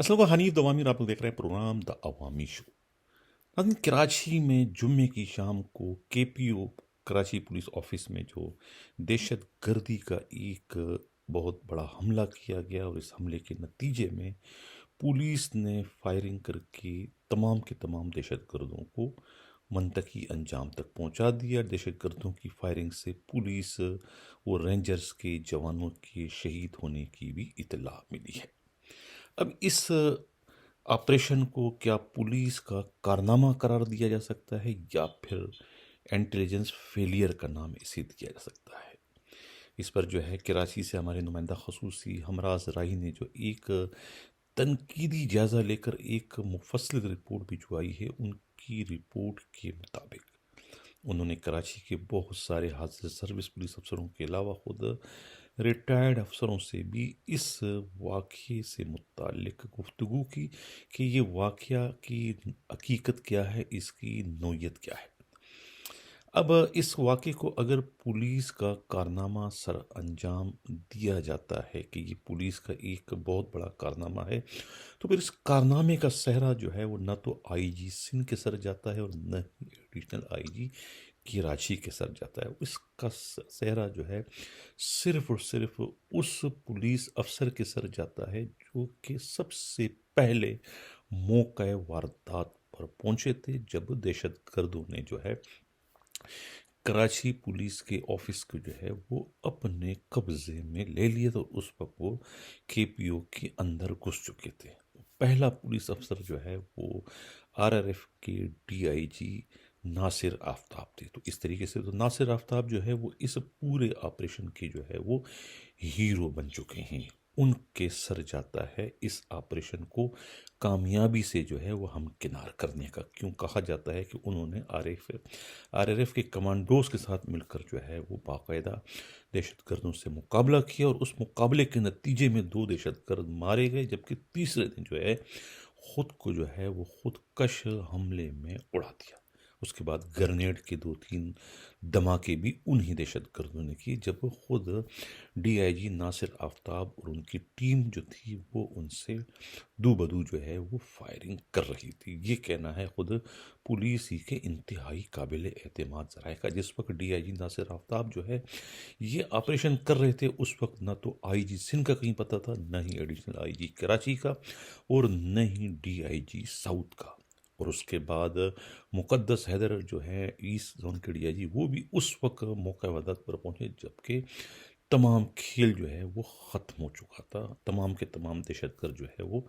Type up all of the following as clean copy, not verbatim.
असल वो हनीफ दवामी और आप लोग देख रहे हैं प्रोग्राम द अवामी शो। नाज़रीन, कराची में जुम्मे की शाम को केपीओ कराची पुलिस ऑफिस में जो दहशत गर्दी का एक बहुत बड़ा हमला किया गया और इस हमले के नतीजे में पुलिस ने फायरिंग करके तमाम के तमाम दहशत गर्दों को मंतकी अंजाम तक पहुंचा दिया। दहशत गर्दों की फायरिंग से पुलिस और रेंजर्स के जवानों के शहीद होने की भी इतला मिली है। अब इस ऑपरेशन को क्या पुलिस का कारनामा करार दिया जा सकता है या फिर इंटेलिजेंस फेलियर का नाम इसे दिया जा सकता है? इस पर जो है कराची से हमारे नुमाइंदा खसूसी हमराज राही ने जो एक तनकीदी जायज़ा लेकर एक मुफस्सिल रिपोर्ट भिजवाई है, उनकी रिपोर्ट के मुताबिक उन्होंने कराची के बहुत सारे हाजिर सर्विस पुलिस अफसरों के अलावा खुद रिटायर्ड अफसरों से भी इस वाक़ये से मुताल्लिक़ गुफ्तगू की कि ये वाक़या की हकीकत क्या है, इसकी नौइयत क्या है। अब इस वाक़ये को अगर पुलिस का कारनामा सर अंजाम दिया जाता है कि ये पुलिस का एक बहुत बड़ा कारनामा है, तो फिर इस कारनामे का सेहरा जो है वो न तो आईजी सिंध के सर जाता है और न ही एडिशनल आईजी कराची के सर जाता है। इसका सेहरा जो है सिर्फ और सिर्फ उस पुलिस अफसर के सर जाता है जो कि सबसे पहले मौका वारदात पर पहुंचे थे, जब दहशत गर्दों ने जो है कराची पुलिस के ऑफिस को जो है वो अपने कब्जे में ले लिया। तो उस वक्त वो केपीओ के अंदर घुस चुके थे। पहला पुलिस अफसर जो है वो आरआरएफ के डीआईजी नासिर आफ्ताब थे। तो इस तरीके से तो नासिर आफ्ताब जो है वो इस पूरे ऑपरेशन के जो है वो हीरो बन चुके हैं। उनके सर जाता है इस ऑपरेशन को कामयाबी से जो है वो हमकिनार करने का। क्यों कहा जाता है कि उन्होंने आरआरएफ के कमांडोज के साथ मिलकर जो है वो बाकायदा दहशत गर्दों से मुकाबला किया और उस मुकाबले के नतीजे में 2 दहशत गर्द मारे गए, जबकि तीसरे दिन जो है खुद को जो है वो खुदकश हमले में उड़ा दिया। उसके बाद ग्रेनेड के 2-3 धमाके भी उन्हीं दहशत गर्दों ने की, जब खुद डीआईजी नासिर आफ्ताब और उनकी टीम जो थी वो उनसे दूबदू जो है वो फायरिंग कर रही थी। ये कहना है खुद पुलिस ही के इंतहाई काबिल एतमाद ज़राए का। जिस वक्त डीआईजी नासिर आफ्ताब जो है ये ऑपरेशन कर रहे थे, उस वक्त न तो आईजी सिंध का कहीं पता था, न ही एडिशनल आईजी कराची का और न ही डीआईजी साउथ का। और उसके बाद मुकद्दस हैदर जो है ईस्ट जोन के डीआईजी, वो भी उस वक्त मौका वारदात पर पहुंचे जबकि तमाम खेल जो है वो ख़त्म हो चुका था। तमाम के तमाम दहशतगर्द जो है वो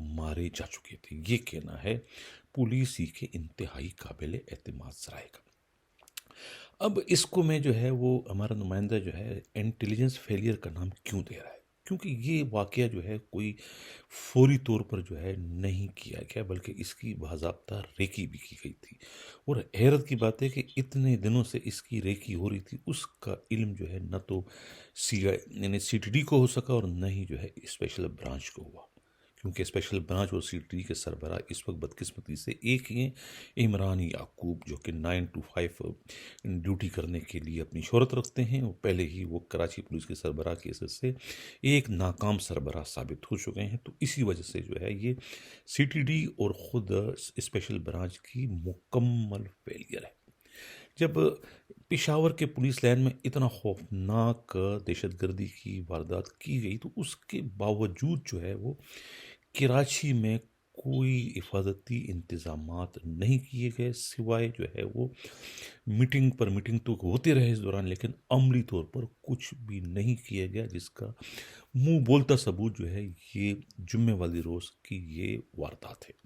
मारे जा चुके थे। ये कहना है पुलिस ही के इंतहाई काबिल एतमाद ज़राए का। अब इसको मैं जो है वो हमारा नुमाइंदा जो है इंटेलिजेंस फेलियर का नाम क्यों दे रहा है, क्योंकि ये वाक़या जो है कोई फौरी तौर पर जो है नहीं किया गया, बल्कि इसकी बाज़ाब्ता रेकी भी की गई थी। और हैरत की बात है कि इतने दिनों से इसकी रेकी हो रही थी, उसका इल्म जो है न तो सीआई यानी सीटीडी को हो सका और न ही जो है स्पेशल ब्रांच को हुआ, क्योंकि स्पेशल ब्रांच और सीटीडी के सरबराह इस वक्त बदकिस्मती से एक ही हैं, इमरान याकूब, जो कि 9 to 5 ड्यूटी करने के लिए अपनी शोहरत रखते हैं। और पहले ही वो कराची पुलिस के सरबराह की हैसियत से एक नाकाम सरबराह साबित हो चुके हैं। तो इसी वजह से जो है ये सीटीडी और ख़ुद स्पेशल ब्रांच की मुकम्मल फेलियर है। जब पेशावर के पुलिस लाइन में इतना खौफनाक दहशतगर्दी की वारदात की गई, तो उसके बावजूद जो है वो कराची में कोई हिफाजती इंतज़ामात नहीं किए गए, सिवाय जो है वो मीटिंग पर मीटिंग तो होते रहे इस दौरान, लेकिन अमली तौर पर कुछ भी नहीं किया गया, जिसका मुंह बोलता सबूत जो है ये जुम्मे वाली रोज़ की ये वारदात है।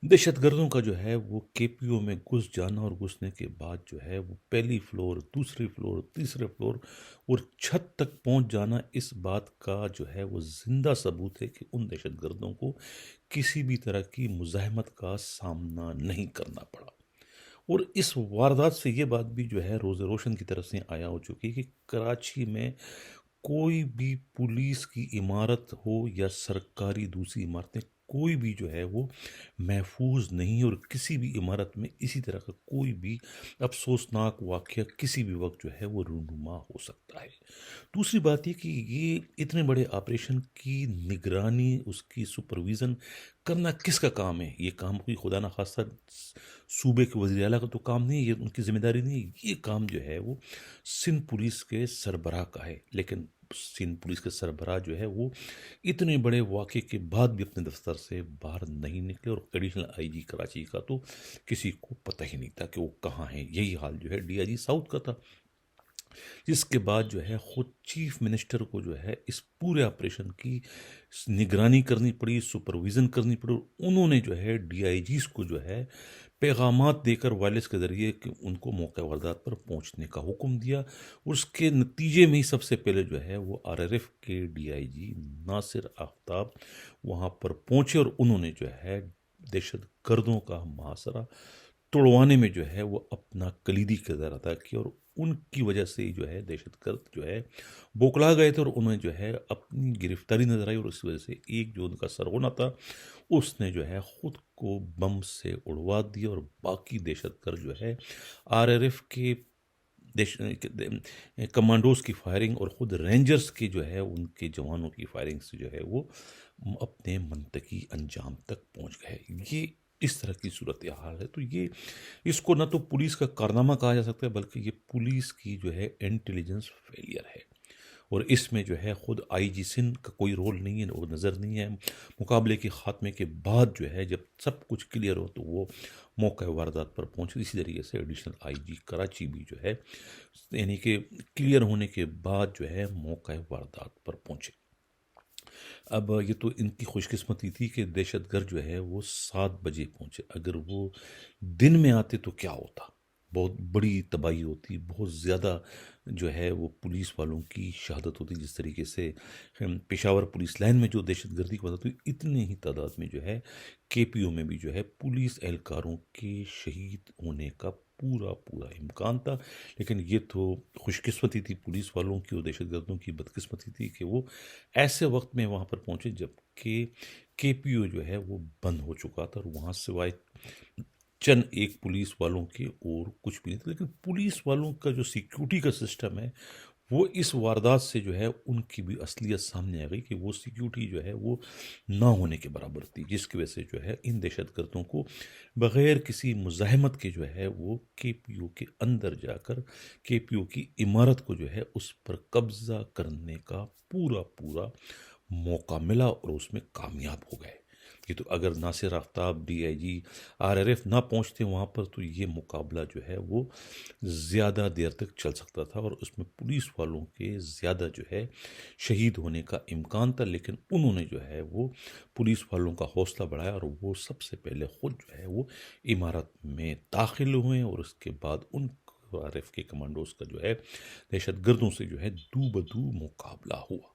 दहशतगर्दों का जो है वो केपीओ में घुस जाना और घुसने के बाद जो है वो पहली फ्लोर, दूसरी फ्लोर, तीसरे फ्लोर और छत तक पहुंच जाना, इस बात का जो है वो जिंदा सबूत है कि उन दहशतगर्दों को किसी भी तरह की मुज़ाहमत का सामना नहीं करना पड़ा। और इस वारदात से ये बात भी जो है रोज़ रोशन की तरफ से आया हो चुकी है कि कराची में कोई भी पुलिस की इमारत हो या सरकारी दूसरी इमारतें, کوئی بھی جو ہے وہ محفوظ نہیں ہے، اور کسی بھی عمارت میں اسی طرح کا کوئی بھی افسوسناک واقعہ کسی بھی وقت جو ہے وہ رونما ہو سکتا ہے۔ دوسری بات یہ کہ یہ اتنے بڑے آپریشن کی نگرانی، اس کی سپرویژن کرنا کس کا کام ہے؟ یہ کام کوئی خدا نخواستہ صوبے کے وزیر اعلیٰ کا تو کام نہیں ہے، یہ ان کی ذمہ داری نہیں ہے، یہ کام جو ہے وہ سندھ پولیس کے سربراہ کا ہے۔ لیکن سندھ پولیس کے سربراہ جو ہے وہ اتنے بڑے واقعے کے بعد بھی اپنے دفتر سے باہر نہیں نکلے، اور ایڈیشنل آئی جی کراچی کا تو کسی کو پتہ ہی نہیں تھا کہ وہ کہاں ہیں۔ یہی حال جو ہے ڈی آئی جی ساؤتھ کا تھا، جس کے بعد جو ہے خود چیف منسٹر کو جو ہے اس پورے آپریشن کی نگرانی کرنی پڑی، سپرویژن کرنی پڑی، اور انہوں نے جو ہے ڈی آئی جیز کو جو ہے پیغامات دے کر وائرلیس کے ذریعے کہ ان کو موقع واردات پر پہنچنے کا حکم دیا، اور اس کے نتیجے میں ہی سب سے پہلے جو ہے وہ آر آر ایف کے ڈی آئی جی ناصر آفتاب وہاں پر پہنچے، اور انہوں نے جو ہے دہشت گردوں کا محاصرہ توڑوانے میں جو ہے وہ اپنا کلیدی کردار ادا کیا، اور ان کی وجہ سے جو ہے دہشت گرد جو ہے بوکلا گئے تھے، اور انہیں جو ہے اپنی گرفتاری نظر آئی، اور اس وجہ سے ایک جو ان کا سرغنہ تھا اس نے جو ہے خود کو بم سے اڑوا دیا، اور باقی دہشت گرد جو ہے آر آر ایف کے کمانڈوز کی فائرنگ اور خود رینجرز کی جو ہے ان کے جوانوں کی فائرنگ سے جو ہے وہ اپنے منطقی انجام تک پہنچ گئے۔ یہ اس طرح کی صورتحال ہے، تو یہ اس کو نہ تو پولیس کا کارنامہ کہا جا سکتا ہے، بلکہ یہ پولیس کی جو ہے انٹیلیجنس فیلئر ہے، اور اس میں جو ہے خود آئی جی سندھ کا کوئی رول نہیں ہے اور نظر نہیں ہے۔ مقابلے کے خاتمے کے بعد جو ہے جب سب کچھ کلیئر ہو تو وہ موقع واردات پر پہنچے۔ اسی طریقے سے ایڈیشنل آئی جی کراچی بھی جو ہے یعنی کہ کلیئر ہونے کے بعد جو ہے موقع واردات پر پہنچے۔ اب یہ تو ان کی خوش قسمتی تھی کہ دہشت گرد جو ہے وہ 7 بجے پہنچے، اگر وہ دن میں آتے تو کیا ہوتا، بہت بڑی تباہی ہوتی، بہت زیادہ جو ہے وہ پولیس والوں کی شہادت ہوتی، جس طریقے سے پشاور پولیس لائن میں جو دہشت گردی کی وجہ ہوئی، اتنے ہی تعداد میں جو ہے کے پی او میں بھی جو ہے پولیس اہلکاروں کے شہید ہونے کا پورا امکان تھا۔ لیکن یہ تو خوش قسمتی تھی پولیس والوں کی، اور دہشت گردوں کی بدقسمتی تھی کہ وہ ایسے وقت میں وہاں پر پہنچے جب کہ کے پی او جو ہے وہ بند ہو چکا تھا، اور وہاں سوائے چند ایک پولیس والوں کے اور کچھ بھی نہیں تھا۔ لیکن پولیس والوں کا جو سیکیورٹی کا سسٹم ہے وہ اس واردات سے جو ہے ان کی بھی اصلیت سامنے آ گئی کہ وہ سیکیورٹی جو ہے وہ نہ ہونے کے برابر تھی، جس کی وجہ سے جو ہے ان دہشت گردوں کو بغیر کسی مزاحمت کے جو ہے وہ کے پی او کے اندر جا کر کے پی او کی عمارت کو جو ہے اس پر قبضہ کرنے کا پورا موقع ملا، اور اس میں کامیاب ہو گئے۔ یہ تو اگر Nasir Aftab D I G R R F نہ پہنچتے وہاں پر تو یہ مقابلہ جو ہے وہ زیادہ دیر تک چل سکتا تھا، اور اس میں پولیس والوں کے زیادہ جو ہے شہید ہونے کا امکان تھا۔ لیکن انہوں نے جو ہے وہ پولیس والوں کا حوصلہ بڑھایا، اور وہ سب سے پہلے خود جو ہے وہ عمارت میں داخل ہوئے، اور اس کے بعد ان آر ایف کے کمانڈوز کا جو ہے دہشت گردوں سے جو ہے دو بدو مقابلہ ہوا۔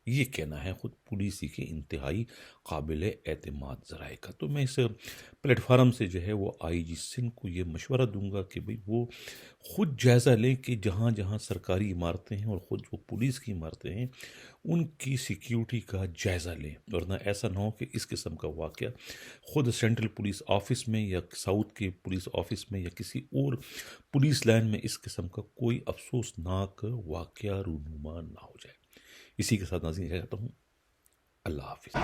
یہ کہنا ہے خود پولیسی کے انتہائی قابل اعتماد ذرائع کا۔ تو میں اس پلیٹ فارم سے جو ہے وہ آئی جی سندھ کو یہ مشورہ دوں گا کہ بھئی وہ خود جائزہ لیں کہ جہاں جہاں سرکاری عمارتیں ہیں اور خود جو پولیس کی عمارتیں ہیں ان کی سیکیورٹی کا جائزہ لیں، ورنہ ایسا نہ ہو کہ اس قسم کا واقعہ خود سینٹرل پولیس آفس میں یا ساؤتھ کے پولیس آفس میں یا کسی اور پولیس لائن میں اس قسم کا کوئی افسوسناک واقعہ رونما نہ ہو جائے۔ اسی کے ساتھ ناظرین چاہتا ہوں اللہ حافظ۔